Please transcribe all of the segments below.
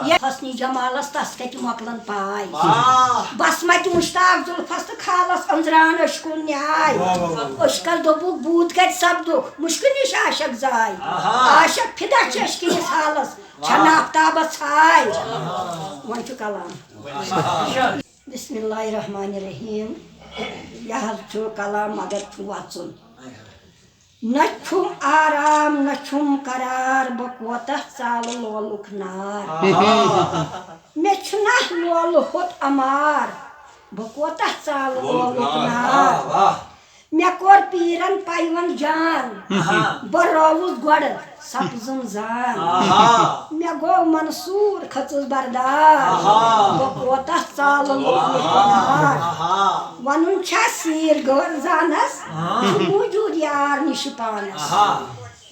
یہ حسنی جمالس تس کت مکلن پائے بسمت مشتاق زلفس تو خالس انزران اشکن نیاے اشکل دوبک بود کت سپدک مشکل نش عاشق زائے عاشق فدا چشکس حالس چھن آفتابس چھائے ون چھ کلام بسم اللہ الرحمن الرحیم یہ کلام مگر وچن نہ چھم آرام نہ چھم قرار بہ کوتاہ ژالہ لولُک نار مےٚ چھُنہ لولہٕ ہوٚت امار بہ کوتاہ ژالہ لولُک نار مےٚ کوٚر پیٖرن پیوند جان بہ رووُس گۄڈٕ سپزن زان مےٚ گوٚو منصوٗر کھٔژٕس بردار بہ کوتاہ ژالہ لولُک نار ونُن چھا سیٖر غٲر زانس چھُ موٗجوٗد یار نِش پانس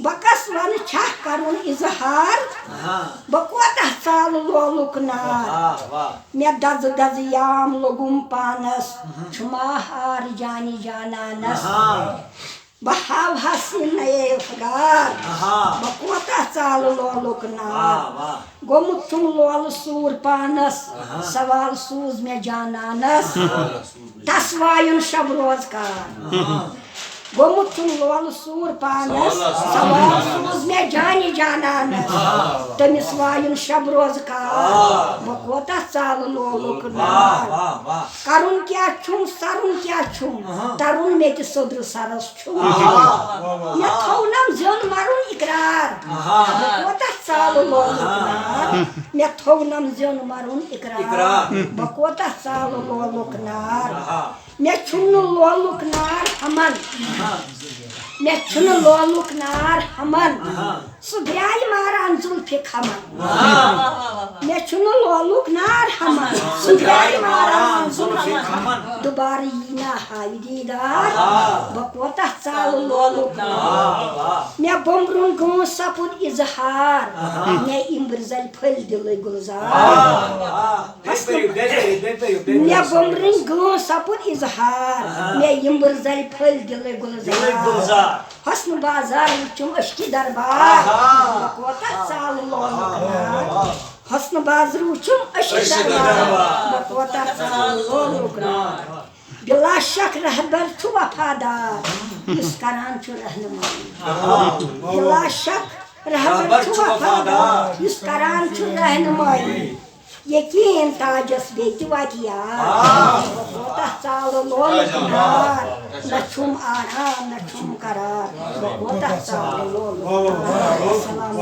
بہ کس ون چھا کرُن اظہار بہ کوتاہ ژالہ لولُک نار مےٚ دزٕ دزٕ یام لوٚگُم پانس چھُ ماہار جانہِ جانانس بہ ہاوہس یہِ نَیے فگار بہ کوتاہ ژالہ لولُک نار گوٚمُت چھُم لولہٕ سوٗر پانس سوال سوٗز مےٚ جانانس تس وایُن شب روزگار گوٚمُت چھُم لولہٕ سوٗر پانس سوال سوٗز مےٚ جانہِ جانانس تٔمِس وایُن شب روزگار بہ کوتاہ ژالہ لولُک نار کرُن کیٛاہ چھُم سرُن کیٛاہ چھُم ترُن مےٚ تہِ سوٚدرٕ سرس چھُم مےٚ تھوونم زیوٚن مرُن اقرار بہ کوتاہ ژالہ لولُک نار مےٚ تھوونم زیوٚن مرُن اقرار بہ کوتاہ ژالہ لولُک نار مےٚ چھُم نہٕ لولُک نار ہمن مےٚ چھُنہٕ لولُک نار ہمن سُہ درٛایہِ ماران زُلفہِ کھمن مےٚ چھُنہٕ لولُک نار ہمن سُہ درٛایہِ ماران زُلفہِ کھمن دُبارٕ یی نہ ہاوِ دیٖدار بہ کوتاہ ژالہ لولُک نار مےٚ بومبرُن گٲنٛس سپُد اظہار مےٚ اِمبٕرۍ زَلہِ پھٔلۍ دِلٕے گُلزار مےٚ بومبرٕنۍ گٲنٛس سپُد اظہار مےٚ اِمبٕرۍ زَلہِ پھٔلۍ دِلٕے گُلزار حسنہٕ بازار وٕچھُم أشکہِ دربار بہ کوتاہ ژالہ لولُک نار حسنہٕ بازرٕ وٕچھُم أشکہِ دربار بہ کوتاہ ژالہ لولُک نار بلا شک رہبر چھُ وفادار یُس کران چھُ رہنمٲیی بلا شک رہبر چھُ وفادار یُس کران چھُ رہنمٲیی یقین تاجس بیٚیہِ تہِ واتہِ یار بہ کوتاہ ژالہ لولُک نار نہ چھُم آرام نہ چھُم قرار بہ کوتاہ ژالہ لولُک نار